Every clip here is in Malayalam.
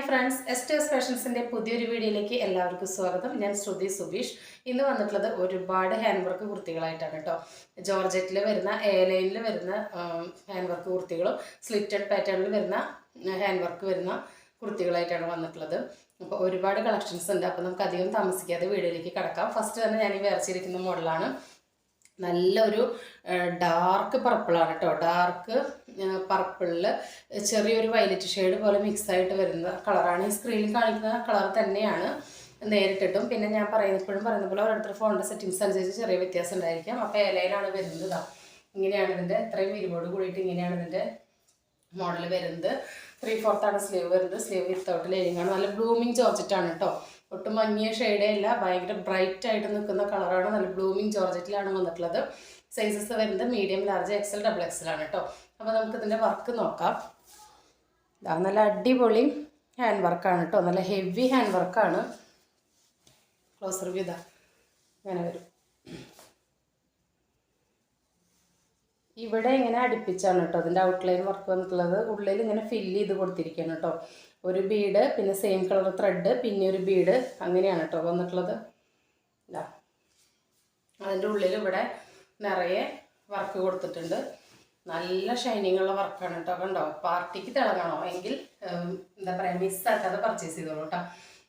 ഫ്രണ്ട്സ്, എസ്റ്റേഴ്സ് ഫാഷൻസിൻ്റെ പുതിയൊരു വീഡിയോയിലേക്ക് എല്ലാവർക്കും സ്വാഗതം. ഞാൻ ശ്രുതി സുബീഷ്. ഇന്ന് വന്നിട്ടുള്ളത് ഒരുപാട് ഹാൻഡ് വർക്ക് കുർത്തികളായിട്ടാണ് കേട്ടോ. ജോർജറ്റിൽ വരുന്ന ലൈനിൽ വരുന്ന ഹാൻഡ് വർക്ക് കുർത്തികളും സ്ലിറ്റഡ് പാറ്റേണിൽ വരുന്ന ഹാൻഡ് വർക്ക് വരുന്ന കുർത്തികളായിട്ടാണ് വന്നിട്ടുള്ളത്. അപ്പോൾ ഒരുപാട് കളക്ഷൻസ് ഉണ്ട്. അപ്പോൾ നമുക്ക് അധികം താമസിക്കാതെ വീഡിയോയിലേക്ക് കിടക്കാം. ഫസ്റ്റ് തന്നെ ഞാൻ ഈ വരച്ചിരിക്കുന്ന മോഡലാണ്. നല്ലൊരു ഡാർക്ക് പർപ്പിളാണ് കേട്ടോ. ഡാർക്ക് പർപ്പിളിൽ ചെറിയൊരു വയലറ്റ് ഷെയ്ഡ് പോലെ മിക്സായിട്ട് വരുന്ന കളറാണ്. ഈ സ്ക്രീനിൽ കാണിക്കുന്ന കളർ തന്നെയാണ് നേരിട്ടിട്ടും. പിന്നെ ഞാൻ എപ്പോഴും പറയുന്ന പോലെ ഓരോരുത്തർ ഫോണിൻ്റെ സെറ്റിങ്സ് അനുസരിച്ച് ചെറിയ വ്യത്യാസം ഉണ്ടായിരിക്കാം. അപ്പോൾ എലയിലാണ് വരുന്നത്. ഇങ്ങനെയാണ് ഇതിൻ്റെ ഇത്രയും വിരിവോട് കൂടിയിട്ട് ഇങ്ങനെയാണ് ഇതിൻ്റെ മോഡൽ വരുന്നത്. 3/4 സ്ലീവ് വരുന്നത്. സ്ലീവ് വിത്തൗട്ട് ലൈനിങ്ങാണ്. നല്ല ബ്ലൂമിങ് ജോർജറ്റാണ് കേട്ടോ. ഒട്ടും മങ്ങിയ ഷെയ്ഡേ അല്ല, ഭയങ്കര ബ്രൈറ്റ് ആയിട്ട് നിൽക്കുന്ന കളറാണ്. നല്ല ബ്ലൂമിങ് ജോർജറ്റിലാണ് വന്നിട്ടുള്ളത്. സൈസസ് വരുന്നത് മീഡിയം, ലാർജ്, XL, XXL ആണ് കേട്ടോ. അപ്പോൾ നമുക്കിതിൻ്റെ വർക്ക് നോക്കാം. നല്ല അടിപൊളി ഹാൻഡ് വർക്കാണ് കേട്ടോ. നല്ല ഹെവി ഹാൻഡ് വർക്കാണ്. ക്ലോസ് റിവ്യൂ ഇങ്ങനെ വരും. ഇവിടെ ഇങ്ങനെ അടുപ്പിച്ചാണ് കേട്ടോ അതിൻ്റെ ഔട്ട്ലൈൻ വർക്ക് വന്നിട്ടുള്ളത്. ഉള്ളിൽ ഇങ്ങനെ ഫില്ല് ചെയ്ത് കൊടുത്തിരിക്കുകയാണ് കേട്ടോ. ഒരു ബീഡ്, പിന്നെ സെയിം കളർ ത്രെഡ്, പിന്നെ ഒരു ബീഡ്, അങ്ങനെയാണ് കേട്ടോ വന്നിട്ടുള്ളത്. ഇതാ അതിൻ്റെ ഉള്ളിൽ ഇവിടെ നിറയെ വർക്ക് കൊടുത്തിട്ടുണ്ട്. നല്ല ഷൈനിങ് ഉള്ള വർക്കാണ് കേട്ടോ. കണ്ടോ, പാർട്ടിക്ക് തിളങ്ങണോ എങ്കിൽ എന്താ പറയുക, മിസ്സാക്കാതെ പർച്ചേസ് ചെയ്തോളൂ കേട്ടോ.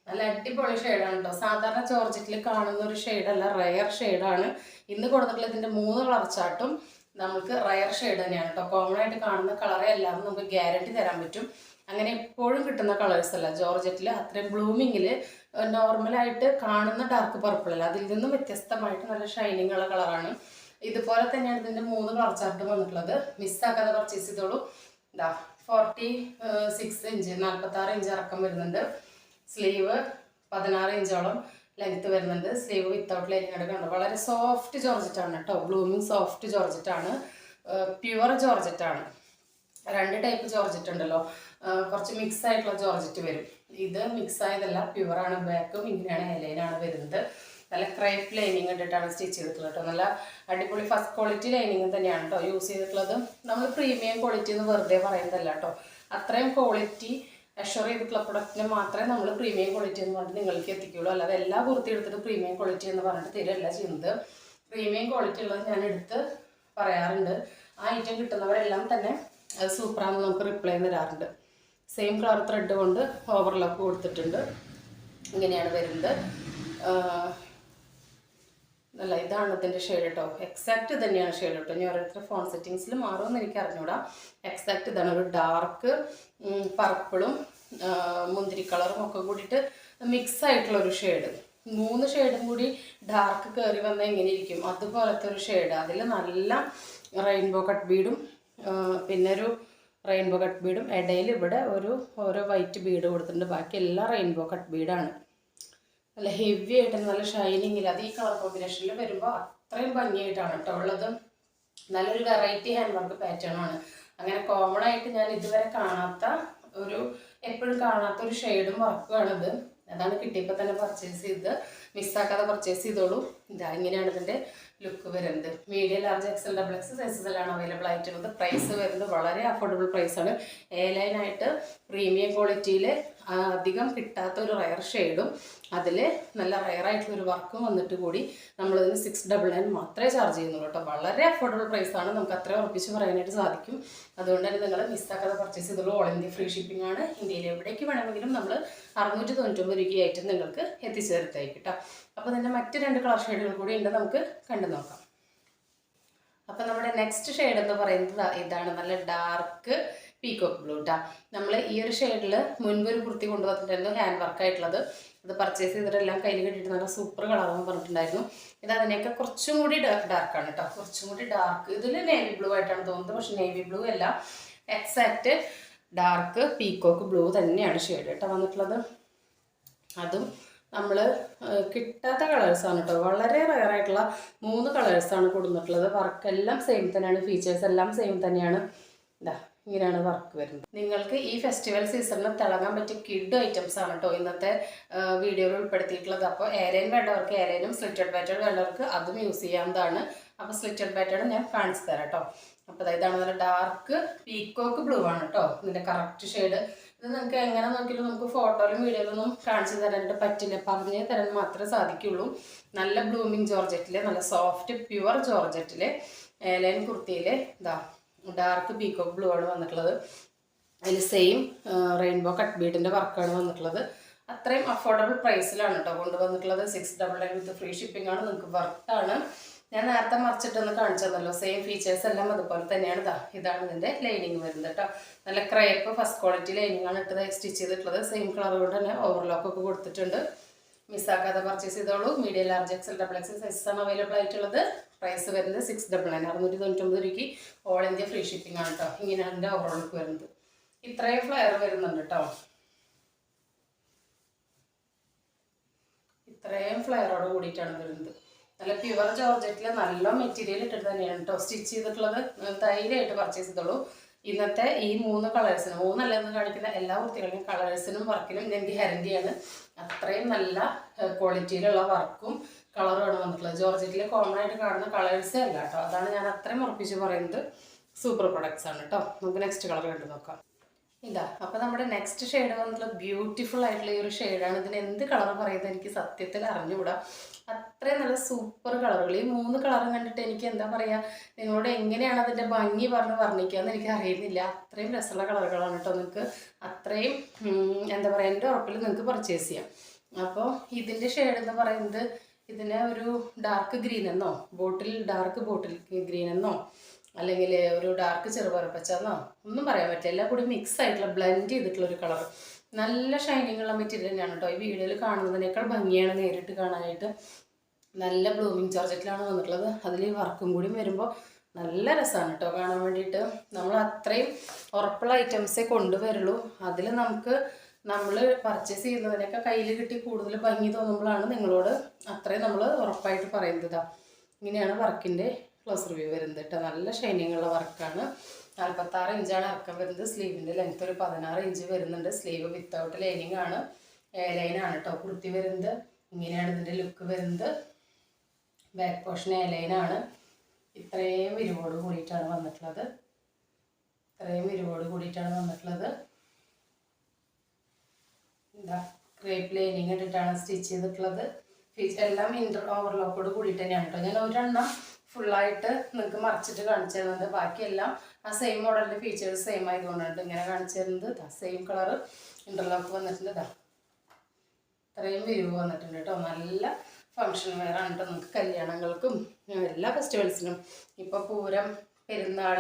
നല്ല അടിപൊളി ഷെയ്ഡാണ് കേട്ടോ. സാധാരണ ജോർജറ്റിൽ കാണുന്ന ഒരു ഷെയ്ഡല്ല, റയർ ഷെയ്ഡാണ്. ഇന്ന് കൊടുത്തിട്ടുള്ള ഇതിൻ്റെ 3 കളർ ചാർട്ടും നമുക്ക് റയർ ഷെയ്ഡ് തന്നെയാണ് കേട്ടോ. കോമൺ ആയിട്ട് കാണുന്ന കളറേ അല്ലാതെ നമുക്ക് ഗ്യാരണ്ടി തരാൻ പറ്റും. അങ്ങനെ എപ്പോഴും കിട്ടുന്ന കളേഴ്സ് അല്ല. ജോർജറ്റിൽ അത്രയും ബ്ലൂമിങ്ങിൽ നോർമലായിട്ട് കാണുന്ന ഡാർക്ക് പർപ്പിൾ അല്ല, അതിൽ നിന്നും വ്യത്യസ്തമായിട്ട് നല്ല ഷൈനിങ് ഉള്ള കളറാണ്. ഇതുപോലെ തന്നെയാണ് ഇതിൻ്റെ 3 കളർ ചാർട്ട് വന്നിട്ടുള്ളത്. മിസ്സാക്കാതെ പർച്ചേസ് ചെയ്തോളൂ. ഇതാ 46 ഇഞ്ച് 46 ഇഞ്ച് ഇറക്കം വരുന്നുണ്ട്. സ്ലീവ് 16 ഇഞ്ചോളം ലെങ്ത്ത് വരുന്നുണ്ട്. സ്ലീവ് വിത്തൗട്ട് ലൈനിങ് കണ്ടോ. വളരെ സോഫ്റ്റ് ജോർജറ്റാണ് കേട്ടോ. ബ്ലൂമിങ് സോഫ്റ്റ് ജോർജറ്റാണ്. പ്യുവർ ജോർജറ്റാണ്. 2 ടൈപ്പ് ജോർജറ്റ് ഉണ്ടല്ലോ. കുറച്ച് മിക്സ് ആയിട്ടുള്ള ജോർജറ്റ് വരും. ഇത് മിക്സ് ആയതല്ല, പ്യുവറാണ്. ബാക്കും ഇങ്ങനെയാണ്, ലൈനാണ് വരുന്നത്. നല്ല ക്രേപ്പ് ലൈനിങ് ഇട്ടിട്ടാണ് സ്റ്റിച്ച് ചെയ്തിട്ടുള്ളത് കേട്ടോ. നല്ല അടിപൊളി ഫസ്റ്റ് ക്വാളിറ്റി ലൈനിങ് തന്നെയാണ് കേട്ടോ യൂസ് ചെയ്തിട്ടുള്ളത്. നമ്മൾ പ്രീമിയം ക്വാളിറ്റി എന്ന് വെറുതെ പറയുന്നതല്ല കേട്ടോ. അത്രയും ക്വാളിറ്റി അഷ്വർ ചെയ്തിട്ടുള്ള പ്രൊഡക്റ്റിന് മാത്രമേ നമ്മൾ പ്രീമിയം ക്വാളിറ്റി എന്ന് പറഞ്ഞിട്ട് നിങ്ങൾക്ക് എത്തിക്കുകയുള്ളൂ. അല്ലാതെ എല്ലാ കുർത്തി എടുത്തിട്ട് പ്രീമിയം ക്വാളിറ്റി എന്ന് പറഞ്ഞിട്ട് തരികയല്ല ചെയ്യുന്നത്. പ്രീമിയം ക്വാളിറ്റി ഉള്ളത് ഞാൻ എടുത്ത് പറയാറുണ്ട്. ആ ഐറ്റം കിട്ടുന്നവരെല്ലാം തന്നെ അത് സൂപ്പറാണെന്ന് നമുക്ക് റിപ്ലൈ തരാറുണ്ട്. സെയിം കളർ ത്രെഡ് കൊണ്ട് ഓവർലോക്ക് കൊടുത്തിട്ടുണ്ട്. ഇങ്ങനെയാണ് വരുന്നത്. അല്ല, ഇതാണ് ഇതിൻ്റെ ഷെയ്ഡ് കേട്ടോ. എക്സാക്റ്റ് തന്നെയാണ് ഷെയ്ഡ് കേട്ടോ. ഇനി ഓരോരുത്തർ ഫോൺ സെറ്റിങ്സിൽ മാറുമെന്ന് എനിക്ക് അറിഞ്ഞൂടാ. എക്സാക്റ്റ് ഇതാണ്. ഒരു ഡാർക്ക് പർപ്പിളും മുന്തിരി കളറും ഒക്കെ കൂടിയിട്ട് മിക്സ് ആയിട്ടുള്ളൊരു ഷെയ്ഡ്. 3 ഷെയ്ഡും കൂടി ഡാർക്ക് കയറി വന്നാൽ എങ്ങനെ ഇരിക്കും, അതുപോലത്തെ ഒരു ഷെയ്ഡ്. അതിൽ നല്ല റെയിൻബോ കട്ട് ബീഡും പിന്നെ ഒരു റെയിൻബോ കട്ട് ബീഡും ഇടയിൽ ഇവിടെ ഓരോ വൈറ്റ് ബീഡ് കൊടുത്തിട്ടുണ്ട്. ബാക്കി എല്ലാം റെയിൻബോ കട്ട് ബീഡാണ്. നല്ല ഹെവി ആയിട്ട് നല്ല ഷൈനിങ്ങിൽ അത് ഈ കളർ കോമ്പിനേഷനിൽ വരുമ്പോൾ അത്രയും ഭംഗിയായിട്ടാണ് കേട്ടോ ഉള്ളത്. നല്ലൊരു വെറൈറ്റി ഹാൻഡ് വർക്ക് പാറ്റേൺ ആണ്. അങ്ങനെ കോമൺ ആയിട്ട് ഞാൻ ഇതുവരെ എപ്പോഴും കാണാത്ത ഒരു ഷെയ്ഡും വർക്കുമാണിത്. അതാണ് കിട്ടിയപ്പോൾ തന്നെ പർച്ചേസ് ചെയ്ത് മിസ്സാക്കാതെ പർച്ചേസ് ചെയ്തോളൂ. ഇങ്ങനെയാണ് ഇതിൻ്റെ ലുക്ക് വരുന്നത്. മീഡിയം, ലാർജ്, XL, XXL സൈസസിലാണ് അവൈലബിൾ ആയിട്ടുള്ളത്. പ്രൈസ് വരുന്നത് വളരെ അഫോർഡബിൾ പ്രൈസാണ്. ലൈനായിട്ട് പ്രീമിയം ക്വാളിറ്റിയിൽ അധികം കിട്ടാത്ത ഒരു റയർ ഷെയ്ഡും അതിൽ നല്ല റയറായിട്ടുള്ളൊരു വർക്കും വന്നിട്ട് കൂടി നമ്മളിതിന് 699 മാത്രമേ ചാർജ് ചെയ്യുന്നുള്ളൂ കേട്ടോ. വളരെ അഫോർഡബിൾ പ്രൈസാണ്. നമുക്ക് അത്രയും ഉറപ്പിച്ച് പറയാനായിട്ട് സാധിക്കും. അതുകൊണ്ട് തന്നെ നിങ്ങൾ മിസ്സാക്കാതെ പർച്ചേസ് ചെയ്തോളൂ. ഓൾ ഇന്ത്യ ഫ്രീ ഷിപ്പിംഗ് ആണ്. ഇന്ത്യയിൽ എവിടേക്ക് വേണമെങ്കിലും നമ്മൾ 699 രൂപയായിട്ട് നിങ്ങൾക്ക് എത്തിച്ചു തരത്തായിരിക്കും കേട്ടോ. അപ്പോൾ ഇതിൻ്റെ മറ്റ് 2 കളർ ഷെയ്ഡുകൾ കൂടി ഉണ്ട്. നമുക്ക് കണ്ടു നോക്കാം. അപ്പോൾ നമ്മുടെ നെക്സ്റ്റ് ഷെയ്ഡ് എന്ന് പറയുന്നത് ഇതാണ്. നല്ല ഡാർക്ക് പീകോക്ക് ബ്ലൂ കേട്ടോ. നമ്മൾ ഈ ഒരു ഷെയ്ഡിൽ മുൻപൊരു കുർത്തി കൊണ്ടുവന്നിട്ടുണ്ടായിരുന്നു, ഹാൻഡ് വർക്കായിട്ടുള്ളത്. അത് പർച്ചേസ് ചെയ്തിട്ടെല്ലാം കയ്യിൽ കെട്ടിയിട്ട് നല്ല സൂപ്പർ കളറെന്ന് പറഞ്ഞിട്ടുണ്ടായിരുന്നു. ഇത് അതിനൊക്കെ കുറച്ചും കൂടി ഡാർക്കാണ് കേട്ടോ. കുറച്ചും കൂടി ഡാർക്ക്. ഇതിൽ നേവി ബ്ലൂ ആയിട്ടാണ് തോന്നുന്നത്, പക്ഷെ നേവി ബ്ലൂ അല്ല, എക്സാക്റ്റ് ഡാർക്ക് പീകോക്ക് ബ്ലൂ തന്നെയാണ് ഷെയ്ഡ് കേട്ടോ വന്നിട്ടുള്ളത്. അതും നമ്മൾ കിട്ടാത്ത കളേഴ്സാണ് കേട്ടോ. വളരെ റയറായിട്ടുള്ള 3 കളേഴ്സാണ് കൊടുത്തിട്ടുള്ളത്. വർക്കെല്ലാം സെയിം തന്നെയാണ്, ഫീച്ചേഴ്സ് എല്ലാം സെയിം തന്നെയാണ്. ഇങ്ങനെയാണ് വർക്ക് വരുന്നത്. നിങ്ങൾക്ക് ഈ ഫെസ്റ്റിവൽ സീസണിൽ തിളങ്ങാൻ പറ്റിയ കിഡ് ഐറ്റംസ് ആണ് കേട്ടോ ഇന്നത്തെ വീഡിയോയിൽ ഉൾപ്പെടുത്തിയിട്ടുള്ളത്. അപ്പോൾ എയർലൈൻ വേണ്ടവർക്ക് എയർലൈനും, സ്ലിറ്റഡ് പാറ്റേൺ വേണ്ടവർക്ക് അതും യൂസ് ചെയ്യാവുന്നതാണ്. അപ്പോൾ സ്ലിറ്റഡ് പാറ്റേൺ ഞാൻ കാണിച്ചു തരാം കേട്ടോ. അപ്പോൾ ഇതാണ് നല്ല ഡാർക്ക് പീകോക്ക് ബ്ലൂ ആണ് കേട്ടോ ഇതിൻ്റെ കറക്റ്റ് ഷെയ്ഡ്. ഇത് നിങ്ങൾക്ക് എങ്ങനെ നോക്കിയാലും നമുക്ക് ഫോട്ടോയിലും വീഡിയോയിലൊന്നും കാണിച്ചു തരാനായിട്ട് പറ്റില്ല, പറഞ്ഞു തരാൻ മാത്രമേ സാധിക്കുള്ളൂ. നല്ല ബ്ലൂമിങ് ജോർജറ്റിലെ നല്ല സോഫ്റ്റ് പ്യുവർ ജോർജറ്റിലെ ലൈൻ കുർത്തിയിലെ ഇതാ ഡാർക്ക് പീക്കോക്ക് ബ്ലൂ ആണ് വന്നിട്ടുള്ളത്. അതിൽ സെയിം റെയിൻബോ കട്ട് ബീഡിൻ്റെ വർക്കാണ് വന്നിട്ടുള്ളത്. അത്രയും അഫോർഡബിൾ പ്രൈസിലാണ് കേട്ടോ കൊണ്ടുവന്നിട്ടുള്ളത്. 699 വിത്ത് ഫ്രീ ഷിപ്പിംഗ് ആണ്. നിങ്ങൾക്ക് വർത്താണ്. ഞാൻ നേരത്തെ മറിച്ചിട്ടൊന്ന് കാണിച്ചു തന്നല്ലോ, സെയിം ഫീച്ചേഴ്സ് എല്ലാം അതുപോലെ തന്നെയാണ്. ഇതാണ് ഇതിൻ്റെ ലൈനിങ് വരുന്നത് കേട്ടോ. നല്ല ക്രേപ്പ് ഫസ്റ്റ് ക്വാളിറ്റി ലൈനിങ് ആണ് ഇട്ടത് സ്റ്റിച്ച് ചെയ്തിട്ടുള്ളത്. സെയിം കളർ കൊണ്ട് തന്നെ ഓവർലോക്കൊക്കെ കൊടുത്തിട്ടുണ്ട്. മിസ്സാക്കാതെ പർച്ചേസ് ചെയ്തോളൂ. Medium large XL double Excel സൈസാണ് അവൈലബിൾ ആയിട്ടുള്ളത്. പ്രൈസ് വരുന്നത് 699 699 രൂപയ്ക്ക് ഓൾ ഇന്ത്യ ഫ്രീ ഷിപ്പിംഗ് ആണ് കേട്ടോ. ഇങ്ങനെയാണ് എൻ്റെ ഓവറോൾക്ക് വരുന്നത്. ഇത്രയും ഫ്ലെയർ വരുന്നുണ്ട് കേട്ടോ. ഇത്രയും ഫ്ലെയറോട് കൂടിയിട്ടാണ് വരുന്നത്. നല്ല പ്യുവർ ജോർജറ്റിൽ നല്ല മെറ്റീരിയൽ ഇട്ടിട്ട് തന്നെയാണ് കേട്ടോ സ്റ്റിച്ച് ചെയ്തിട്ടുള്ളത്. ധൈര്യമായിട്ട് പർച്ചേസ് ചെയ്തോളൂ. ഇന്നത്തെ ഈ 3 കളേഴ്സിനും, 3 എന്ന് കാണിക്കുന്ന എല്ലാ കുർത്തികളുടെയും കളേഴ്സിനും വർക്കിനും ഞാൻ ഗ്യാരണ്ടിയാണ്. അത്രയും നല്ല ക്വാളിറ്റിയിലുള്ള വർക്കും കളറുമാണ് വന്നിട്ടുള്ളത്. ജോർജറ്റിൽ കോമൺ ആയിട്ട് കാണുന്ന കളേഴ്സേ അല്ല കേട്ടോ. അതാണ് ഞാൻ അത്രയും ഉറപ്പിച്ച് പറയുന്നത്. സൂപ്പർ പ്രൊഡക്ട്സ് ആണ് കേട്ടോ. നമുക്ക് നെക്സ്റ്റ് കളർ കണ്ടു നോക്കാം. ഇതാ അപ്പോൾ നമ്മുടെ നെക്സ്റ്റ് ഷെയ്ഡ് വന്നിട്ടുള്ള ബ്യൂട്ടിഫുൾ ആയിട്ടുള്ള ഈ ഒരു ഷെയ്ഡാണ്. ഇതിന് എന്ത് കളർ പറയുന്നത് എനിക്ക് സത്യത്തിൽ അറിഞ്ഞുകൂടാ. അത്രയും നല്ല സൂപ്പർ കളറുകൾ. ഈ 3 കളറും കണ്ടിട്ട് എനിക്ക് എന്താ പറയുക, നിങ്ങളോട് എങ്ങനെയാണ് അതിൻ്റെ ഭംഗി വർണ്ണിക്കുക എന്ന് എനിക്ക് അറിയുന്നില്ല. അത്രയും രസമുള്ള കളറുകളാണ് കേട്ടോ. നിങ്ങൾക്ക് അത്രയും എന്താ പറയുക, എൻ്റെ ഉറപ്പിൽ നിങ്ങൾക്ക് പർച്ചേസ് ചെയ്യാം. അപ്പോൾ ഇതിൻ്റെ ഷെയ്ഡ് എന്ന് പറയുന്നത് ഇതിനെ ഒരു ഡാർക്ക് ഗ്രീൻ എന്നോ ഡാർക്ക് ബോട്ടിൽ ഗ്രീൻ എന്നോ അല്ലെങ്കിൽ ഒരു ഡാർക്ക് ചെറുപറപ്പച്ചെന്നോ ഒന്നും പറയാൻ പറ്റില്ല. എല്ലാം കൂടി മിക്സ് ആയിട്ടുള്ള ബ്ലെൻഡ് ചെയ്തിട്ടുള്ള ഒരു കളർ. നല്ല ഷൈനിങ് ഉള്ള മെറ്റീരിയൽ തന്നെയാണ് കേട്ടോ. ഈ വീഡിയോയിൽ കാണുന്നതിനേക്കാൾ ഭംഗിയാണ് നേരിട്ട് കാണാനായിട്ട്. നല്ല ബ്ലൂമിങ് ജോർജറ്റിലാണ് വന്നിട്ടുള്ളത്. അതിൽ വർക്കും കൂടി വരുമ്പോൾ നല്ല രസമാണ് കേട്ടോ കാണാൻ വേണ്ടിയിട്ട്. നമ്മൾ അത്രയും ഉറപ്പുള്ള ഐറ്റംസേ കൊണ്ടുവരുള്ളൂ. അതിൽ നമ്മൾ പർച്ചേസ് ചെയ്യുന്നതിനൊക്കെ കയ്യിൽ കിട്ടി കൂടുതൽ ഭംഗി തോന്നുമ്പോഴാണ് നിങ്ങളോട് അത്രയും നമ്മൾ ഉറപ്പായിട്ട് പറയുന്നത്. ഇങ്ങനെയാണ് വർക്കിൻ്റെ ക്ലോസ് റിവ്യൂ വരുന്നത് കേട്ടോ. നല്ല ഷൈനിങ് ഉള്ള വർക്കാണ്. 46 ഇഞ്ചാണ് ഇറക്കം വരുന്നത്. സ്ലീവിൻ്റെ ലെങ്ത് ഒരു 16 ഇഞ്ച് വരുന്നുണ്ട്. സ്ലീവ് വിത്തൗട്ട് ലൈനിങ് ആണ്. ലൈനാണ് കേട്ടോ കുർത്തി വരുന്നത്. ഇങ്ങനെയാണ് ഇതിൻ്റെ ലുക്ക് വരുന്നത്. ബാക്ക് പോർഷൻ ലൈനാണ്. ഇത്രയും വിരിവോട് കൂടിയിട്ടാണ് വന്നിട്ടുള്ളത്. എന്താ ക്രേപ്പ് ലൈനിങ് ഇട്ടിട്ടാണ് സ്റ്റിച്ച് ചെയ്തിട്ടുള്ളത്. എല്ലാം ഓവർലോക്കോട് കൂടിയിട്ട് തന്നെയാണ് കേട്ടോ. ഞാൻ ഒരെണ്ണം ഫുള്ളായിട്ട് നിങ്ങൾക്ക് മറിച്ചിട്ട് കാണിച്ചു തരുന്നത്. ബാക്കിയെല്ലാം ആ സെയിം മോഡലിൻ്റെ ഫീച്ചേഴ്സ് സെയിം ആയതുകൊണ്ടാണ് ഇങ്ങനെ കാണിച്ചു തരുന്നത്. സെയിം കളറ് ഇൻ്റർലോക്ക് വന്നിട്ടുണ്ട്. ഇത്രയും വിരിവ് വന്നിട്ടുണ്ട് കേട്ടോ. നല്ല ഫങ്ഷൻ വെയർ ആണ് കേട്ടോ. നിങ്ങൾക്ക് കല്യാണങ്ങൾക്കും എല്ലാ ഫെസ്റ്റിവൽസിനും, ഇപ്പോൾ പൂരം, പെരുന്നാൾ,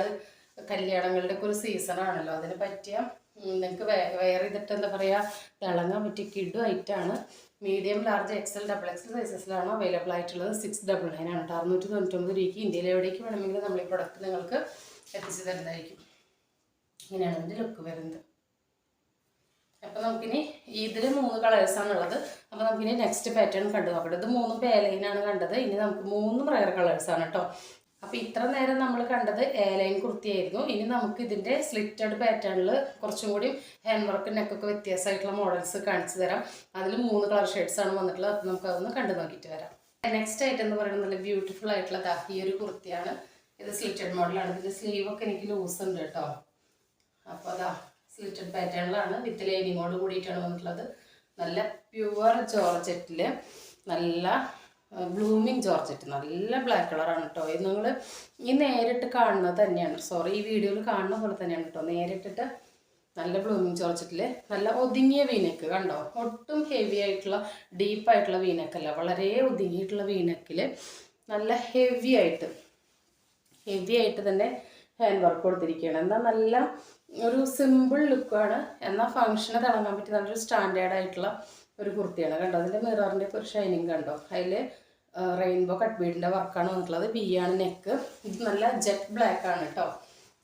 കല്യാണങ്ങളുടെ ഒക്കെ ഒരു സീസണാണല്ലോ, അതിന് പറ്റിയ നിങ്ങൾക്ക് വെയർ ചെയ്തിട്ട് എന്താ പറയുക തിളങ്ങാൻ പറ്റിയ കിഡു ഐറ്റാണ്. Medium large XL double XL സൈസസിലാണ് അവൈലബിൾ ആയിട്ടുള്ളത്. 699 ആണ് കേട്ടോ. 699 രൂപയ്ക്ക് ഇന്ത്യയിൽ എവിടേക്ക് വേണമെങ്കിലും നമ്മൾ ഈ പ്രൊഡക്റ്റ് നിങ്ങൾക്ക് എത്തിച്ചു തരുന്നതായിരിക്കും. ഇങ്ങനെയാണ് ഇതിൻ്റെ ലുക്ക് വരുന്നത്. അപ്പോൾ നമുക്കിനി ഇതിൽ 3 കളേഴ്സാണുള്ളത്. അപ്പോൾ നമുക്കിനി നെക്സ്റ്റ് പാറ്റേൺ കണ്ടു നോക്കട്ടെ. ഇത് 3 പേലൈനാണ് കണ്ടത്. ഇനി നമുക്ക് 3 റയർ കളേഴ്സാണ് കേട്ടോ. അപ്പോൾ ഇത്ര നേരം നമ്മൾ കണ്ടത് ലൈൻ കുർത്തിയായിരുന്നു. ഇനി നമുക്ക് ഇതിൻ്റെ സ്ലിറ്റഡ് പാറ്റേണിൽ കുറച്ചും കൂടി ഹാൻഡ് വർക്ക് നെക്കൊക്കെ വ്യത്യാസമായിട്ടുള്ള മോഡൽസ് കാണിച്ചു തരാം. അതിൽ 3 കളർ ഷെയ്ഡ്സാണ് വന്നിട്ടുള്ളത്. അപ്പോൾ നമുക്ക് അതൊന്ന് കണ്ടു നോക്കിയിട്ട് വരാം. നെക്സ്റ്റ് ആയിട്ട് എന്ന് പറയുന്നത് നല്ല ബ്യൂട്ടിഫുൾ ആയിട്ടുള്ള ഈ ഒരു കുർത്തിയാണ്. ഇത് സ്ലിറ്റഡ് മോഡലാണ്. ഇതിൻ്റെ സ്ലീവൊക്കെ എനിക്ക് ലൂസ് ഉണ്ട് കേട്ടോ. അപ്പോൾ സ്ലിറ്റഡ് പാറ്റേണിലാണ് വിത്ത് ലൈനിങ്ങോട് കൂടിയിട്ടാണ് വന്നിട്ടുള്ളത്. നല്ല പ്യുവർ ജോർജറ്റിൽ നല്ല ബ്ലൂമിങ് ജോർജറ്റ്, നല്ല ബ്ലാക്ക് കളറാണ് കേട്ടോ. ഇത് നിങ്ങൾ ഈ നേരിട്ട് കാണുന്നത് തന്നെയാണ്, ഈ വീഡിയോയിൽ കാണുന്ന പോലെ തന്നെയാണ് കേട്ടോ. നേരിട്ടിട്ട് നല്ല ബ്ലൂമിങ് ജോർജറ്റിൽ നല്ല ഒതുങ്ങിയ വീനെക്ക് കണ്ടോ. ഒട്ടും ഹെവി ആയിട്ടുള്ള ഡീപ്പായിട്ടുള്ള വീനെക്കല്ല, വളരെ ഒതുങ്ങിയിട്ടുള്ള വീനെക്കിൽ നല്ല ഹെവി ആയിട്ട് തന്നെ ഹാൻഡ് വർക്ക് കൊടുത്തിരിക്കുകയാണ്. എന്നാൽ നല്ല ഒരു സിമ്പിൾ ലുക്കാണ്. എന്നാൽ ഫങ്ഷന് തിളങ്ങാൻ പറ്റിയ നല്ലൊരു സ്റ്റാൻഡേർഡ് ആയിട്ടുള്ള ഒരു കുർത്തിയാണ് കണ്ടോ. അതിൻ്റെ മിററിൻ്റെ ഒക്കെ ഒരു ഷൈനിങ് കണ്ടോ. അതിൽ റെയിൻബോ കട്ട് ബീഡിൻ്റെ വർക്കാണ് വന്നിട്ടുള്ളത്. ആണ് നെക്ക്. ഇത് നല്ല ജെറ്റ് ബ്ലാക്ക് ആണ് കേട്ടോ.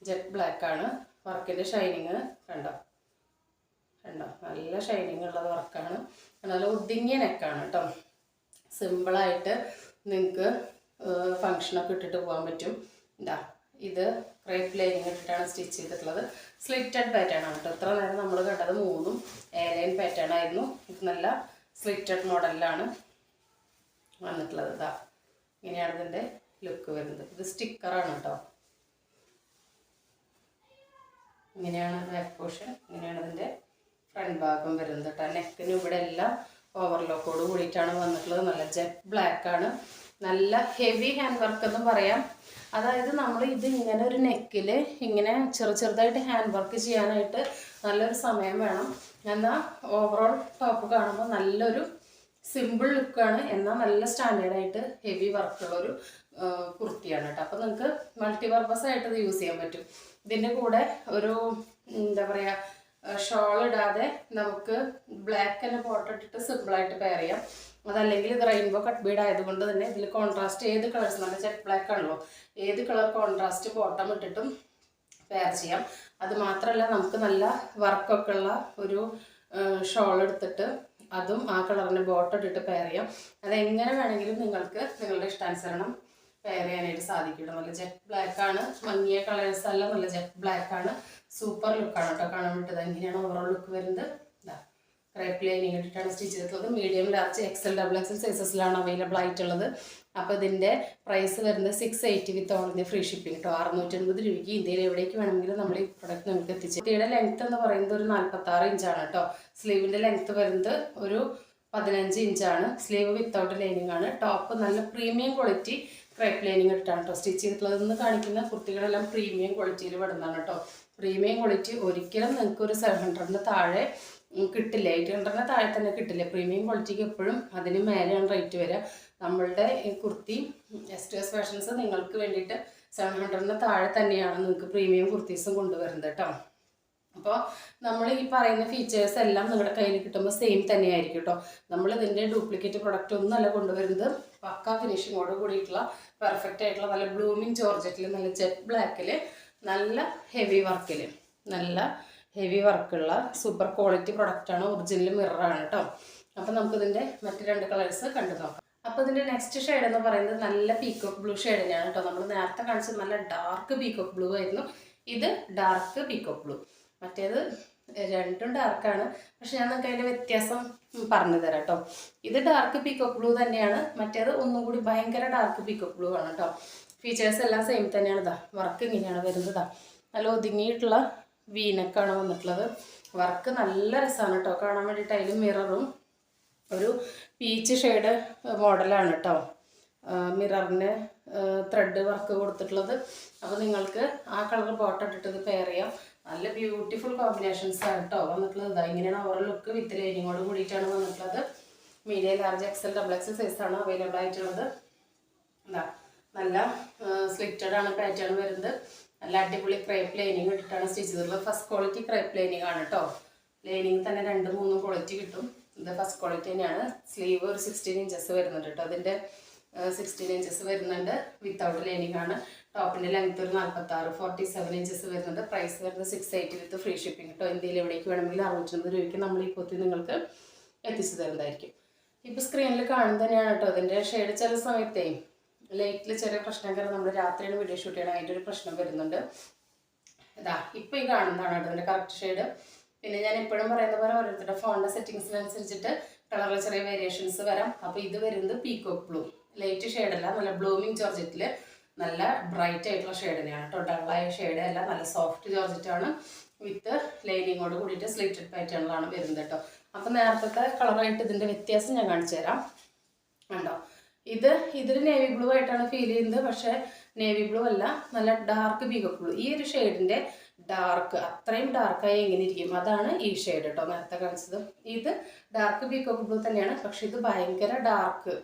ജെറ്റ് ബ്ലാക്ക് ആണ് വർക്കിൻ്റെ ഷൈനിങ് കണ്ടോ. നല്ല ഷൈനിങ് ഉള്ള വർക്കാണ്. നല്ല ഒതുങ്ങിയ നെക്കാണ് കേട്ടോ. സിമ്പിളായിട്ട് നിങ്ങൾക്ക് ഫങ്ഷനൊക്കെ ഇട്ടിട്ട് പോകാൻ പറ്റും. ഇത് ക്രേപ്പ് ലൈനിങ് ഇട്ടിട്ടാണ് സ്റ്റിച്ച് ചെയ്തിട്ടുള്ളത്. സ്ലിറ്റഡ് പാറ്റേൺ ആണ് കേട്ടോ. ഇത്ര നേരം നമ്മൾ കണ്ടത് 3 ലൈൻ പാറ്റേൺ ആയിരുന്നു. ഇത് നല്ല സ്ലിറ്റഡ് മോഡലിലാണ് വന്നിട്ടുള്ളത്. ഇങ്ങനെയാണ് ഇതിൻ്റെ ലുക്ക് വരുന്നത്. ഇത് സ്റ്റിക്കറാണ് കേട്ടോ. ഇങ്ങനെയാണ് ബാക്ക് പോർഷൻ. ഇങ്ങനെയാണ് ഇതിൻ്റെ ഫ്രണ്ട് ഭാഗം വരുന്നത് കേട്ടോ. നെക്കിന് ഇവിടെ എല്ലാം ഓവർലോക്കോട് കൂടിയിട്ടാണ് വന്നിട്ടുള്ളത്. നല്ല ജെറ്റ് ബ്ലാക്ക് ആണ്. നല്ല ഹെവി ഹാൻഡ് വർക്ക് എന്ന് പറയാം. അതായത് നമ്മൾ ഇത് ഇങ്ങനെ ഒരു നെക്കിൽ ഇങ്ങനെ ചെറുതായിട്ട് ഹാൻഡ് വർക്ക് ചെയ്യാനായിട്ട് നല്ലൊരു സമയം വേണം. എന്നാൽ ഓവറോൾ ടോപ്പ് കാണുമ്പോൾ നല്ലൊരു സിമ്പിൾ ലുക്കാണ്, എന്നാൽ നല്ല സ്റ്റാൻഡേർഡായിട്ട് ഹെവി വർക്കുള്ളൊരു കുർത്തിയാണ് കേട്ടോ. അപ്പോൾ നിങ്ങൾക്ക് മൾട്ടിപർപ്പസ് ആയിട്ട് ഇത് യൂസ് ചെയ്യാൻ പറ്റും. ഇതിൻ്റെ കൂടെ ഒരു എന്താ പറയുക, ഷോൾ ഇടാതെ നമുക്ക് ബ്ലാക്ക് തന്നെ ബോട്ടം ഇട്ടിട്ട് സിമ്പിളായിട്ട് പെയർ ചെയ്യാം. അതല്ലെങ്കിൽ ഇത് റെയിൻബോ കട്ട് ബീഡ് ആയതുകൊണ്ട് തന്നെ ഇതിൽ കോൺട്രാസ്റ്റ് ഏത് കളേഴ്സ്, നല്ല ജെറ്റ് ബ്ലാക്ക് ആണല്ലോ, ഏത് കളർ കോൺട്രാസ്റ്റ് ബോട്ടം ഇട്ടിട്ടും പെയർ ചെയ്യാം. അത് മാത്രമല്ല നമുക്ക് നല്ല വർക്കൊക്കെ ഉള്ള ഒരു ഷോൾ എടുത്തിട്ട് അതും ആ കളറിന് ബോട്ടം ഇട്ടിട്ട് പെയർ ചെയ്യാം. അതെങ്ങനെ വേണമെങ്കിലും നിങ്ങൾക്ക് നിങ്ങളുടെ ഇഷ്ടാനുസരണം പെയർ ചെയ്യാനായിട്ട് സാധിക്കും. നല്ല ജെറ്റ് ബ്ലാക്ക് ആണ്, മങ്ങിയ കളേഴ്സ് അല്ല, നല്ല ജെറ്റ് ബ്ലാക്ക് ആണ്. സൂപ്പർ ലുക്കാണ് കേട്ടോ കാണാൻ വേണ്ടിയിട്ട്. എങ്ങനെയാണ് ഓവറോൾ ലുക്ക് വരുന്നത്. ക്രേപ്പ് ലൈനിങ് ഇട്ടിട്ടാണ് സ്റ്റിച്ച് ചെയ്തിട്ടുള്ളത്. മീഡിയം, ലാർജ്, XL, XXL സൈസസിലാണ് അവൈലബിൾ ആയിട്ടുള്ളത്. അപ്പോൾ ഇതിൻ്റെ പ്രൈസ് വരുന്നത് 680 with all India free shipping കേട്ടോ. 680 രൂപയ്ക്ക് ഇന്ത്യയിൽ എവിടേക്ക് വേണമെങ്കിലും നമ്മൾ ഈ പ്രൊഡക്റ്റ് നിങ്ങൾക്ക് എത്തിച്ചു. കുട്ടിയുടെ ലെങ്ത് എന്ന് പറയുന്നത് ഒരു 46 ഇഞ്ചാണ് കേട്ടോ. സ്ലീവിൻ്റെ ലെങ്ത് വരുന്നത് ഒരു 15 ഇഞ്ചാണ്. സ്ലീവ് വിത്തൗട്ട് ലൈനിങ് ആണ്. ടോപ്പ് നല്ല പ്രീമിയം ക്വാളിറ്റി ക്രേപ്പ് ലൈനിങ് ഇട്ടിട്ടാണ് കേട്ടോ സ്റ്റിച്ച് ചെയ്തിട്ടുള്ളത്. ഇന്ന് കാണിക്കുന്ന കുർത്തികളെല്ലാം പ്രീമിയം ക്വാളിറ്റിയിൽ വരുന്നതാണ് കേട്ടോ. പ്രീമിയം ക്വാളിറ്റി ഒരിക്കലും നിങ്ങൾക്ക് ഒരു 700-ന് താഴെ കിട്ടില്ല. 800-ന് താഴെ തന്നെ കിട്ടില്ല. പ്രീമിയം ക്വാളിറ്റിക്ക് എപ്പോഴും അതിന് മേലെയാണ് റേറ്റ് വരിക. നമ്മളുടെ കുർത്തി STS ഫാഷൻസ് നിങ്ങൾക്ക് വേണ്ടിയിട്ട് 700-ന് താഴെ തന്നെയാണ് നിങ്ങൾക്ക് പ്രീമിയം കുർത്തീസും കൊണ്ടുവരുന്നത് കേട്ടോ. അപ്പോൾ നമ്മൾ ഈ പറയുന്ന ഫീച്ചേഴ്സ് എല്ലാം നിങ്ങളുടെ കയ്യിൽ കിട്ടുമ്പോൾ സെയിം തന്നെയായിരിക്കും കേട്ടോ. നമ്മൾ ഇതിൻ്റെ ഡ്യൂപ്ലിക്കേറ്റ് പ്രൊഡക്റ്റ് ഒന്നുമല്ല കൊണ്ടുവരുന്നത്. പക്ക ഫിനിഷിങ്ങോട് കൂടിയിട്ടുള്ള പെർഫെക്റ്റ് ആയിട്ടുള്ള നല്ല ബ്ലൂമിങ് ജോർജറ്റിൽ, നല്ല ജെറ്റ് ബ്ലാക്കിൽ, നല്ല ഹെവി വർക്കിൽ, നല്ല ഹെവി വർക്കുള്ള സൂപ്പർ ക്വാളിറ്റി പ്രൊഡക്റ്റാണ്. ഒറിജിനൽ മിററാണ് കേട്ടോ. അപ്പോൾ നമുക്കിതിൻ്റെ മറ്റ് 2 കളേഴ്സ് കണ്ടു നോക്കാം. അപ്പോൾ ഇതിൻ്റെ നെക്സ്റ്റ് ഷെയ്ഡ് എന്ന് പറയുന്നത് നല്ല പീക്കോക്ക് ബ്ലൂ ഷെയ്ഡ് തന്നെയാണ് കേട്ടോ. നമ്മൾ നേരത്തെ കാണിച്ചത് നല്ല ഡാർക്ക് പീക്കോക്ക് ബ്ലൂ ആയിരുന്നു. ഇത് ഡാർക്ക് പീക്കോക്ക് ബ്ലൂ. മറ്റേത് രണ്ടും ഡാർക്കാണ്, പക്ഷെ ഞാൻ നിങ്ങൾക്ക് അതിൻ്റെ വ്യത്യാസം പറഞ്ഞു തരാം കേട്ടോ. ഇത് ഡാർക്ക് പീക്കോക്ക് ബ്ലൂ തന്നെയാണ്. മറ്റേത് ഒന്നും കൂടി ഭയങ്കര ഡാർക്ക് പീക്കോക്ക് ബ്ലൂ ആണ് കേട്ടോ. ഫീച്ചേഴ്സ് എല്ലാം സെയിം തന്നെയാണ്. ഇതാ വർക്ക് ഇങ്ങനെയാണ് വരുന്നത്. നല്ല ഒതുങ്ങിയിട്ടുള്ള വീനക്കാണ് വന്നിട്ടുള്ളത്. വർക്ക് നല്ല രസമാണ് കേട്ടോ കാണാൻ വേണ്ടിയിട്ട്. അതിൽ മിററും ഒരു പീച്ച് ഷെയ്ഡ് മോഡലാണ് കേട്ടോ. മിററിന് ത്രെഡ് വർക്ക് കൊടുത്തിട്ടുള്ളത്. അപ്പോൾ നിങ്ങൾക്ക് ആ കളർ ബോട്ടം ഇട്ടിട്ട് പെയർ ചെയ്യാം. നല്ല ബ്യൂട്ടിഫുൾ കോമ്പിനേഷൻസ് ആണ് കേട്ടോ വന്നിട്ടുള്ളത്. ഇതാ ഇങ്ങനെയാണ് ഓവർ ലുക്ക് വിത്ത് ലൈനിങ്ങോട് കൂടിയിട്ടാണ് വന്നിട്ടുള്ളത്. മീഡിയം, ലാർജ്, XL, XXL സൈസാണ് അവൈലബിൾ ആയിട്ടുള്ളത്. എന്താ നല്ല സ്ലിറ്റഡ് ആണ് പാറ്റേൺ വരുന്നത്. നല്ല അടിപൊളി ക്രേപ്പ് ലൈനിങ് ഇട്ടിട്ടാണ് സ്റ്റിച്ച് ചെയ്തിട്ടുള്ളത്. ഫസ്റ്റ് ക്വാളിറ്റി ക്രേപ്പ് ലൈനിങ് ആണ് കേട്ടോ. ലൈനിങ് തന്നെ 2-3 ക്വാളിറ്റി കിട്ടും. ഇത് ഫസ്റ്റ് ക്വാളിറ്റി തന്നെയാണ്. സ്ലീവ് ഒരു 16 ഇഞ്ചസ് വരുന്നുണ്ട് കേട്ടോ. അതിൻ്റെ 16 ഇഞ്ചസ് വരുന്നുണ്ട്. വിത്തൗട്ട് ലൈനിങ് ആണ്. ടോപ്പിൻ്റെ ലെങ്ത് ഒരു 47 ഇഞ്ചസ് വരുന്നുണ്ട്. പ്രൈസ് വരുന്നത് 680 വിത്ത് ഫ്രീ ഷിപ്പിംഗ് കേട്ടോ. ഇന്ത്യയിൽ എവിടേക്ക് വേണമെങ്കിൽ 650 രൂപയ്ക്ക് നമ്മൾ ഈ കുർത്തി നിങ്ങൾക്ക് എത്തിച്ചു തരുന്നതായിരിക്കും. ഇപ്പോൾ സ്ക്രീനിൽ കാണുന്നത് തന്നെയാണ് കേട്ടോ. അതിൻ്റെ ഷെയ്ഡ് ചില സമയത്തേ ലൈറ്റിൽ ചെറിയ പ്രശ്നം, കാരണം നമ്മൾ രാത്രിയാണ് വീഡിയോ ഷൂട്ട് ചെയ്യണം, അതിൻ്റെ ഒരു പ്രശ്നം വരുന്നുണ്ട്. ഇതാ ഇപ്പോൾ ഈ കാണുന്നതാണ് കേട്ടോ അതിൻ്റെ കറക്റ്റ് ഷെയ്ഡ്. പിന്നെ ഞാൻ എപ്പോഴും പറയുന്ന പോലെ ഓരോരുത്തരുടെ ഫോണിൻ്റെ സെറ്റിങ്സിനനുസരിച്ചിട്ട് കളറിൽ ചെറിയ വേരിയേഷൻസ് വരാം. അപ്പോൾ ഇത് വരുന്നത് പീക്കോക്ക് ബ്ലൂ, ലൈറ്റ് ഷെയ്ഡല്ല, നല്ല ബ്ലൂമിങ് ജോർജറ്റിൽ നല്ല ബ്രൈറ്റ് ആയിട്ടുള്ള ഷെയ്ഡ് തന്നെയാണ് കേട്ടോ. ഡള്ളായ ഷെയ്ഡ് അല്ല, നല്ല സോഫ്റ്റ് ജോർജറ്റാണ്. വിത്ത് ലൈനിങ്ങോട് കൂടിയിട്ട് സ്ലിറ്റഡ് പാറ്റേണിലാണ് വരുന്നത് കേട്ടോ. അപ്പം നേരത്തെ കളറായിട്ട് ഇതിൻ്റെ വ്യത്യാസം ഞാൻ കാണിച്ചു തരാം. ഉണ്ടോ, ഇതിൽ നേവി ബ്ലൂ ആയിട്ടാണ് ഫീൽ ചെയ്യുന്നത്. പക്ഷേ നേവി ബ്ലൂ അല്ല, നല്ല ഡാർക്ക് പീക്കോക്ക് ബ്ലൂ. ഈ ഒരു ഷെയ്ഡിൻ്റെ ഡാർക്ക് അത്രയും ഡാർക്കായി എങ്ങനെ ഇരിക്കും, അതാണ് ഈ ഷെയ്ഡ് കേട്ടോ നേരത്തെ കാണിച്ചത്. ഇത് ഡാർക്ക് പീക്കോക്ക് ബ്ലൂ തന്നെയാണ്, പക്ഷെ ഇത് ഭയങ്കര ഡാർക്ക്.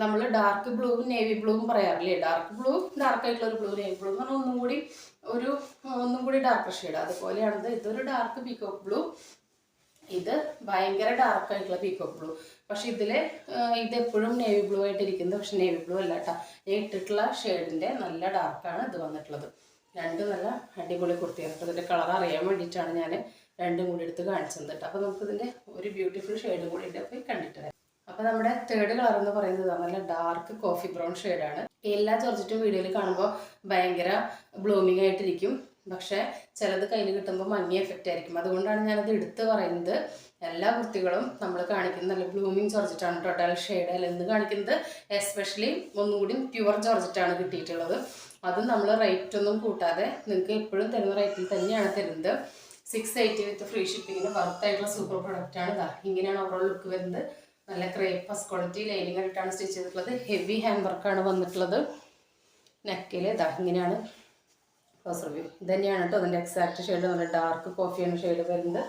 നമ്മൾ ഡാർക്ക് ബ്ലൂവും നേവി ബ്ലൂവും പറയാറില്ലേ, ഡാർക്ക് ബ്ലൂ ഡാർക്കായിട്ടുള്ള ഒരു ബ്ലൂ, നേവി ബ്ലൂ എന്ന് പറഞ്ഞാൽ ഒന്നും കൂടി ഡാർക്ക് ഷെയ്ഡ്. അതുപോലെയാണിത്. ഇതൊരു ഡാർക്ക് പീക്കോക്ക് ബ്ലൂ, ഇത് ഭയങ്കര ഡാർക്കായിട്ടുള്ള പീക്കോക്ക് ബ്ലൂ. പക്ഷെ ഇതെപ്പോഴും നേവി ബ്ലൂ ആയിട്ടിരിക്കുന്നത്, പക്ഷെ നേവി ബ്ലൂ അല്ല കേട്ടോ. ഈ ഇട്ടിട്ടുള്ള ഷെയ്ഡിൻ്റെ നല്ല ഡാർക്കാണ് ഇത് വന്നിട്ടുള്ളത്. രണ്ടും നല്ല അടിപൊളി കുർത്തിയാണ് കേട്ടോ. ഇതിൻ്റെ കളർ അറിയാൻ വേണ്ടിയിട്ടാണ് ഞാൻ രണ്ടും കൂടി എടുത്ത് കാണിച്ചത് കേട്ടോ. അപ്പോൾ നമുക്കിതിൻ്റെ ഒരു ബ്യൂട്ടിഫുൾ ഷെയ്ഡും കൂടി ഉണ്ട്, പോയി കണ്ടിട്ട് വരാം. അപ്പോൾ നമ്മുടെ തേർഡ് കളർ എന്ന് പറയുന്നത് നല്ല ഡാർക്ക് കോഫി ബ്രൗൺ ഷെയ്ഡാണ്. എല്ലാ ജോർജറ്റും വീഡിയോയിൽ കാണുമ്പോൾ ഭയങ്കര ബ്ലൂമിങ് ആയിട്ടിരിക്കും, പക്ഷേ ചിലത് കയ്യിൽ കിട്ടുമ്പോൾ മങ്ങിയ എഫക്റ്റ് ആയിരിക്കും. അതുകൊണ്ടാണ് ഞാനത് എടുത്ത് പറയുന്നത്. എല്ലാ കുർത്തികളും നമ്മൾ കാണിക്കുന്നത് നല്ല ബ്ലൂമിങ് ജോർജറ്റാണ് കേട്ടോ. ഡൾ ഷെയ്ഡ് അല്ല ഇന്ന് കാണിക്കുന്നത്. എസ്പെഷ്യലി ഒന്നുകൂടി പ്യുവർ ജോർജറ്റാണ് കിട്ടിയിട്ടുള്ളത്. അതും നമ്മൾ റേറ്റ് ഒന്നും കൂട്ടാതെ നിങ്ങൾക്ക് എപ്പോഴും തരുന്ന റേറ്റിൽ തന്നെയാണ് തരുന്നത്. 680 വിത്ത് ഫ്രീ ഷിപ്പിങ്ങിന് വർത്തായിട്ടുള്ള സൂപ്പർ പ്രൊഡക്റ്റാണ്. ഇതാ ഇങ്ങനെയാണ് ഓവറോൾ ലുക്ക് വരുന്നത്. നല്ല ക്രേപ്പ് ഫസ്റ്റ് ക്വാളിറ്റി ലൈനിങ് ആയിട്ടാണ് സ്റ്റിച്ച് ചെയ്തിട്ടുള്ളത്. ഹെവി ഹാൻഡ് വർക്കാണ് വന്നിട്ടുള്ളത്. നെക്കിൽ ഇതാ ഇങ്ങനെയാണ് ക്ലോസ് റിവ്യൂ. ഇത് തന്നെയാണ് കേട്ടോ അതിൻ്റെ എക്സാക്ട് ഷെയ്ഡ്. നല്ല ഡാർക്ക് കോഫിയാണ് ഷെയ്ഡ് വരുന്നത്.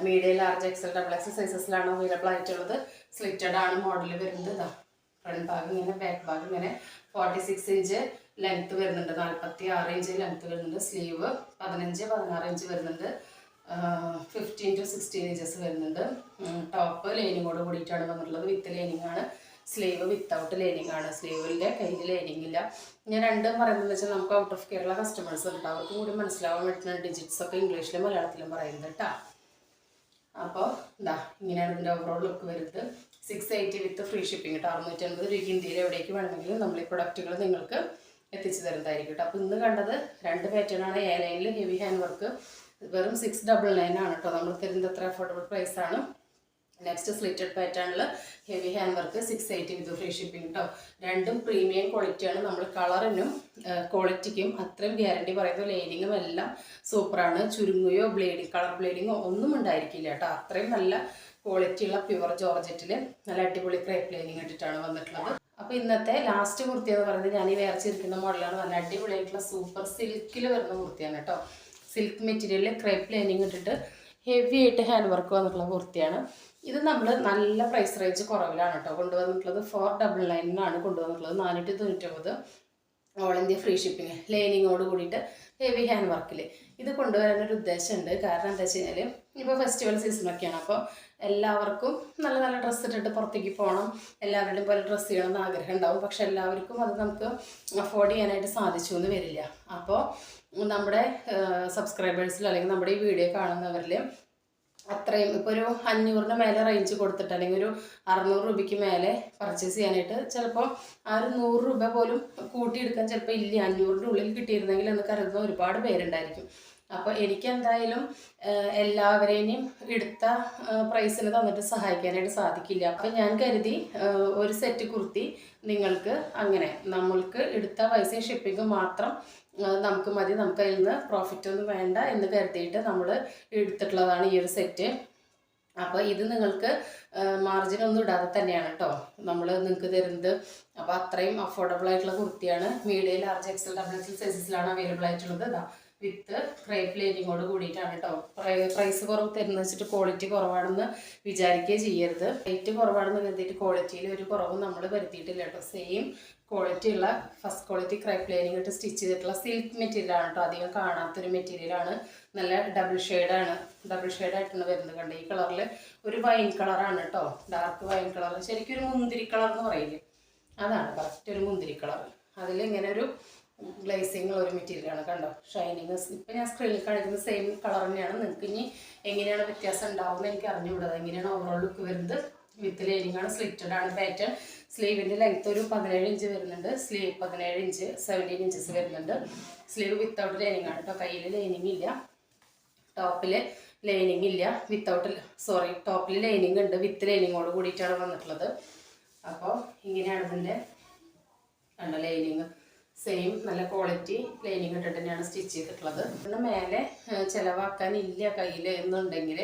Medium large XL double XL സൈസസിലാണ് അവൈലബിൾ ആയിട്ടുള്ളത്. സ്ലിറ്റഡ് ആണ് മോഡൽ വരുന്നത്. ഇതാ ഫ്രണ്ട് ഭാഗം ഇങ്ങനെ, ബാക്ക് ഭാഗം ഇങ്ങനെ. 46 ഇഞ്ച് ലെങ്ത്ത് വരുന്നുണ്ട്, 46 ഇഞ്ച് ലെങ്ത്ത് വരുന്നുണ്ട്. സ്ലീവ് 15-16 ഇഞ്ച് വരുന്നുണ്ട്. 15 to 16 ഇഞ്ചസ് വരുന്നുണ്ട്. ടോപ്പ് ലൈനിങ്ങോട് കൂടിയിട്ടാണ് വന്നിട്ടുള്ളത്. വിത്ത് ലൈനിങ് ആണ്. സ്ലീവ് വിത്തൗട്ട് ലൈനിങ് ആണ്. സ്ലീവിൻ്റെ കയ്യിൽ ലൈനിങ് ഇല്ല. ഞാൻ രണ്ടും പറയുന്നത് വെച്ചാൽ നമുക്ക് ഔട്ട് ഓഫ് കേരള കസ്റ്റമേഴ്സ് ഉണ്ട്, അവർക്കും കൂടി മനസ്സിലാവാൻ പറ്റുന്ന ഡിജിറ്റ്സ് ഒക്കെ ഇംഗ്ലീഷിലും മലയാളത്തിലും പറയുന്നത് കേട്ടോ. അപ്പോൾ എന്താ ഇങ്ങനെയാണ് ഇതിൻ്റെ ഓവറോൾ ലുക്ക് വരുന്നത്. 680 വിത്ത് ഫ്രീ ഷിപ്പിംഗ് കേട്ടോ. 650 രൂപയ്ക്ക് ഇന്ത്യയിൽ എവിടേക്ക് വേണമെങ്കിലും നമ്മൾ ഈ പ്രൊഡക്റ്റുകൾ നിങ്ങൾക്ക് എത്തിച്ചു തരുന്നതായിരിക്കും കേട്ടോ. അപ്പോൾ ഇന്ന് കണ്ടത് 2 പാറ്റേൺ ആണ്. എ ലൈനിൽ ഹെവി ഹാൻഡ് വർക്ക് വെറും 699 ആണ് കേട്ടോ. നമ്മൾ തരുന്നത് അത്ര അഫോർഡബിൾ പ്രൈസാണ്. നെക്സ്റ്റ് സ്ലിറ്റഡ് പാറ്റേണിൽ ഹെവി ഹാൻഡ് വർക്ക് 680 വിത്ത് ഫ്രീ ഷിപ്പിംഗ് കേട്ടോ. രണ്ടും പ്രീമിയം ക്വാളിറ്റിയാണ്. നമ്മൾ കളറിനും ക്വാളിറ്റിക്കും അത്രയും ഗ്യാരണ്ടി പറയുന്നു. ലൈനിങ്ങും എല്ലാം സൂപ്പറാണ്. ചുരുങ്ങുകയോ കളർ ബ്ലേഡിങ്ങോ ഒന്നും ഉണ്ടായിരിക്കില്ല കേട്ടോ. അത്രയും നല്ല ക്വാളിറ്റിയുള്ള പ്യുവർ ജോർജറ്റിൽ നല്ല അടിപൊളി ക്രേപ്പ് ലൈനിങ് ഇട്ടിട്ടാണ് വന്നിട്ടുള്ളത്. അപ്പോൾ ഇന്നത്തെ ലാസ്റ്റ് കുർത്തി എന്ന് പറയുന്നത് ഞാൻ ഈ വേർച്ചിരിക്കുന്ന മോഡലാണ്. നല്ല അടിപൊളിയായിട്ടുള്ള സൂപ്പർ സിൽക്കിൽ വരുന്ന കുർത്തിയാണ് കേട്ടോ. സിൽക്ക് മെറ്റീരിയലിൽ ക്രേപ്പ് ലൈനിങ് ഇട്ടിട്ട് ഹെവി ആയിട്ട് ഹാൻഡ് വർക്ക് വന്നിട്ടുള്ള കുർത്തിയാണ്. ഇത് നമ്മൾ നല്ല പ്രൈസ് റേഞ്ച് കുറവിലാണ് കേട്ടോ കൊണ്ടുവന്നിട്ടുള്ളത്. 499 കൊണ്ടുവന്നിട്ടുള്ളത്. 499 ഓൾ ഇന്ത്യ ഫ്രീ ഷിപ്പിംഗ് ലൈനിങ്ങോട് കൂടിയിട്ട് ഹെവി ഹാൻഡ് വർക്കിൽ. ഇത് കൊണ്ടുവരാനൊരു ഉദ്ദേശമുണ്ട്. കാരണം എന്താ വെച്ച് കഴിഞ്ഞാൽ ഇപ്പോൾ ഫെസ്റ്റിവൽ സീസണൊക്കെയാണ്. അപ്പോൾ എല്ലാവർക്കും നല്ല നല്ല ഡ്രസ്സ് ഇട്ടിട്ട് പുറത്തേക്ക് പോകണം, എല്ലാവരുടെയും പോലെ ഡ്രസ്സ് ചെയ്യണമെന്ന് ആഗ്രഹം ഉണ്ടാവും. പക്ഷെ എല്ലാവർക്കും അത് നമുക്ക് അഫോർഡ് ചെയ്യാനായിട്ട് സാധിച്ചു എന്ന് വരില്ല. അപ്പോൾ നമ്മുടെ സബ്സ്ക്രൈബേഴ്സിൽ അല്ലെങ്കിൽ നമ്മുടെ ഈ വീഡിയോ കാണുന്നവരിൽ അത്രയും ഇപ്പോൾ ഒരു 500-ന് മേലെ റേഞ്ച് കൊടുത്തിട്ട് അല്ലെങ്കിൽ ഒരു 600 രൂപയ്ക്ക് മേലെ പർച്ചേസ് ചെയ്യാനായിട്ട് ചിലപ്പോൾ ആ ഒരു 100 രൂപ പോലും കൂട്ടിയെടുക്കാൻ ചിലപ്പോൾ ഇല്ല, 500-ൻ്റെ ഉള്ളിൽ കിട്ടിയിരുന്നെങ്കിൽ എന്ന് കരുതുന്ന ഒരുപാട് പേരുണ്ടായിരിക്കും. അപ്പോൾ എനിക്കെന്തായാലും എല്ലാവരെയും എടുത്ത പ്രൈസിന് തന്നിട്ട് സഹായിക്കാനായിട്ട് സാധിക്കില്ല. അപ്പം ഞാൻ കരുതി ഒരു സെറ്റ് കുർത്തി നിങ്ങൾക്ക് അങ്ങനെ നമ്മൾക്ക് എടുത്ത പൈസ ഷിപ്പിംഗ് മാത്രം നമുക്ക് മതി, നമുക്ക് അതിൽ നിന്ന് പ്രോഫിറ്റ് ഒന്നും വേണ്ട എന്ന് കരുതിയിട്ട് നമ്മൾ എടുത്തിട്ടുള്ളതാണ് ഈ ഒരു സെറ്റ്. അപ്പോൾ ഇത് നിങ്ങൾക്ക് മാർജിനൊന്നും ഇടാതെ തന്നെയാണ് കേട്ടോ നമ്മൾ നിങ്ങൾക്ക് തരുന്നത്. അപ്പോൾ അത്രയും അഫോർഡബിൾ ആയിട്ടുള്ള കുർത്തിയാണ്. Medium large XL double XL സൈസസിലാണ് അവൈലബിൾ ആയിട്ടുള്ളത്. ഇതാ വിത്ത് ക്രേപ്പ് ലൈനിങ്ങോട് കൂടിയിട്ടാണ് കേട്ടോ. പ്രൈസ് കുറവ് തരുന്ന വെച്ചിട്ട് ക്വാളിറ്റി കുറവാണെന്ന് വിചാരിക്കുകയും ചെയ്യരുത്. റേറ്റ് കുറവാണെന്ന് കരുതിയിട്ട് ക്വാളിറ്റിയിൽ ഒരു കുറവും നമ്മൾ വരുത്തിയിട്ടില്ല കേട്ടോ. സെയിം ക്വാളിറ്റി ഉള്ള ഫസ്റ്റ് ക്വാളിറ്റി ക്രേപ്പ് ലൈനിങ് ഇട്ട് സ്റ്റിച്ച് ചെയ്തിട്ടുള്ള സിൽക്ക് മെറ്റീരിയലാണ് കേട്ടോ. അധികം കാണാത്തൊരു മെറ്റീരിയലാണ്. നല്ല ഡബിൾ ഷെയ്ഡായിട്ടാണ് വരുന്നത്. കണ്ടോ ഈ കളറിൽ ഒരു വൈൻ കളറാണ് കേട്ടോ. ഡാർക്ക് വൈൻ കളർ, ശരിക്കും ഒരു മുന്തിരി കളർ എന്ന് പറയില്ലേ, അതാണ് കറക്റ്റ് ഒരു മുന്തിരി കളർ. അതിലിങ്ങനെ ഒരു ഗ്ലേസിങ് ഒരു മെറ്റീരിയലാണ് കണ്ടോ. ഷൈനിങ് ഇപ്പം ഞാൻ സ്ക്രീനിൽ കാണിക്കുന്ന സെയിം കളർ തന്നെയാണ്. നിങ്ങൾക്ക് ഇനി എങ്ങനെയാണ് വ്യത്യാസം ഉണ്ടാവുന്നത് എനിക്ക് അറിഞ്ഞുകൂടാതെ. എങ്ങനെയാണ് ഓവറോൾ ലുക്ക് വരുന്നത്. വിത്ത് ലൈനിങ് ആണ്. സ്ലിറ്റഡ് ആണ് പാറ്റേൺ. സ്ലീവിൻ്റെ ലെങ്ത്ത് ഒരു 17 ഇഞ്ച് വരുന്നുണ്ട്. സ്ലീവ് 17 ഇഞ്ച് 17 ഇഞ്ചസ് വരുന്നുണ്ട്. സ്ലീവ് വിത്തൗട്ട് ലൈനിങ് ആണ് കേട്ടോ. കയ്യിൽ ലൈനിങ് ഇല്ല, ടോപ്പിൽ ലൈനിങ് ഇല്ല. ടോപ്പിൽ ലൈനിങ് ഉണ്ട്, വിത്ത് ലൈനിങ്ങോട് കൂടിയിട്ടാണ് വന്നിട്ടുള്ളത്. അപ്പോൾ ഇങ്ങനെയാണ് ഇതിൻ്റെ കണ്ട ലൈനിങ്. സെയിം നല്ല ക്വാളിറ്റി ലൈനിങ് ഇട്ടിട്ട് തന്നെയാണ് സ്റ്റിച്ച് ചെയ്തിട്ടുള്ളത്. പിന്നെ മേലെ ചിലവാക്കാനില്ല കയ്യിൽ എന്നുണ്ടെങ്കിൽ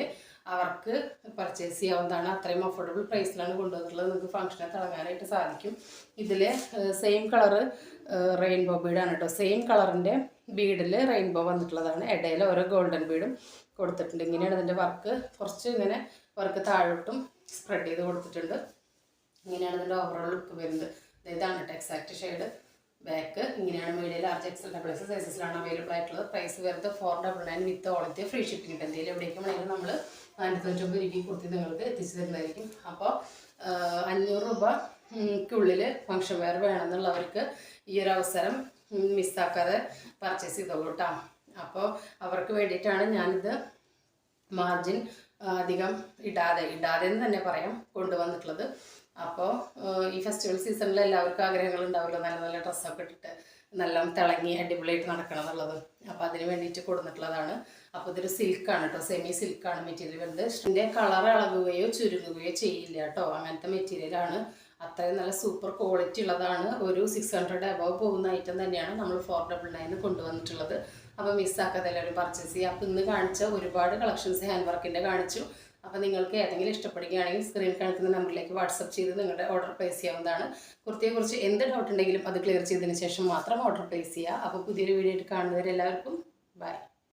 അവർക്ക് പർച്ചേസ് ചെയ്യാവുന്നതാണ്. അത്രയും അഫോർഡബിൾ പ്രൈസിലാണ് കൊണ്ടുവന്നിട്ടുള്ളത്. നിങ്ങൾക്ക് ഫംഗ്ഷനെ തിളങ്ങാനായിട്ട് സാധിക്കും. ഇതിൽ സെയിം കളറ് റെയിൻബോ ബീഡാണ് കേട്ടോ. സെയിം കളറിൻ്റെ ബീഡിൽ റെയിൻബോ വന്നിട്ടുള്ളതാണ്. ഇടയിൽ ഓരോ ഗോൾഡൻ ബീഡും കൊടുത്തിട്ടുണ്ട്. ഇങ്ങനെയാണ് ഇതിൻ്റെ വർക്ക്. കുറച്ച് ഇങ്ങനെ വർക്ക് താഴോട്ടും സ്പ്രെഡ് ചെയ്ത് കൊടുത്തിട്ടുണ്ട്. ഇങ്ങനെയാണ് ഇതിൻ്റെ ഓവറോൾ ലുക്ക് വരുന്നത്. ഇതാണ് കേട്ടോ എക്സാക്ട് ഷെയ്ഡ്. ബാക്ക് ഇങ്ങനെയാണ്. Medium large XL double XL സൈസസിലാണ് അവൈലബിൾ ആയിട്ടുള്ളത്. പ്രൈസ് വരുന്നത് 499 with all India free shipping. എന്തെങ്കിലും എവിടേക്കും വേണമെങ്കിലും നമ്മൾ 499 രൂപയ്ക്ക് കുർത്തി നിങ്ങൾക്ക് എത്തിച്ചു തരുന്നതായിരിക്കും. അപ്പോൾ 500 രൂപയ്ക്കുള്ളിൽ ഫംഗ്ഷൻ വെയർ വേണമെന്നുള്ളവർക്ക് ഈ ഒരു അവസരം മിസ്സാക്കാതെ പർച്ചേസ് ചെയ്തോളൂ കേട്ടോ. അപ്പോൾ അവർക്ക് വേണ്ടിയിട്ടാണ് ഞാനിത് മാർജിൻ അധികം ഇടാതെ എന്ന് തന്നെ പറയാം കൊണ്ടുവന്നിട്ടുള്ളത്. അപ്പോൾ ഈ ഫെസ്റ്റിവൽ സീസണിൽ എല്ലാവർക്കും ആഗ്രഹങ്ങൾ ഉണ്ടാവുമല്ലോ, നല്ല നല്ല ഡ്രസ്സൊക്കെ ഇട്ടിട്ട് നല്ല തിളങ്ങി അടിപൊളിയായിട്ട് നടക്കണം എന്നുള്ളത്. അപ്പോൾ അതിന് വേണ്ടിയിട്ട് കൊടുത്തിട്ടുള്ളതാണ്. അപ്പോൾ ഇതൊരു സിൽക്കാണ് കേട്ടോ. സെമി സിൽക്കാണ് മെറ്റീരിയൽ വരുന്നത്. ഇതിൻ്റെ കളർ ഇളകുകയോ ചുരുങ്ങുകയോ ചെയ്യില്ല കേട്ടോ. അങ്ങനത്തെ മെറ്റീരിയലാണ്. അത്രയും നല്ല സൂപ്പർ ക്വാളിറ്റി ഉള്ളതാണ്. ഒരു 600 അബവ് പോകുന്ന ഐറ്റം തന്നെയാണ് നമ്മൾ 499 കൊണ്ടുവന്നിട്ടുള്ളത്. അപ്പോൾ മിസ്സാക്കാതെ എല്ലാവരും പർച്ചേസ് ചെയ്യുക. അപ്പോൾ ഇന്ന് കാണിച്ച ഒരുപാട് കളക്ഷൻസ് ഹാൻഡ് വർക്കിൻ്റെ കാണിച്ചു. അപ്പോൾ നിങ്ങൾക്ക് ഏതെങ്കിലും ഇഷ്ടപ്പെടുകയാണെങ്കിൽ സ്ക്രീനിൽ കാണിക്കുന്ന നമ്പറിലേക്ക് വാട്സപ്പ് ചെയ്ത് നിങ്ങളുടെ ഓർഡർ പ്ലേസ് ചെയ്യാവുന്നതാണ്. കുർത്തിയെക്കുറിച്ച് എന്ത് ഡൗട്ട് ഉണ്ടെങ്കിലും അത് ക്ലിയർ ചെയ്തതിന് ശേഷം മാത്രം ഓർഡർ പ്ലേസ് ചെയ്യുക. അപ്പോൾ പുതിയൊരു വീഡിയോ ആയിട്ട് കാണുന്നവരെല്ലാവർക്കും ബൈ.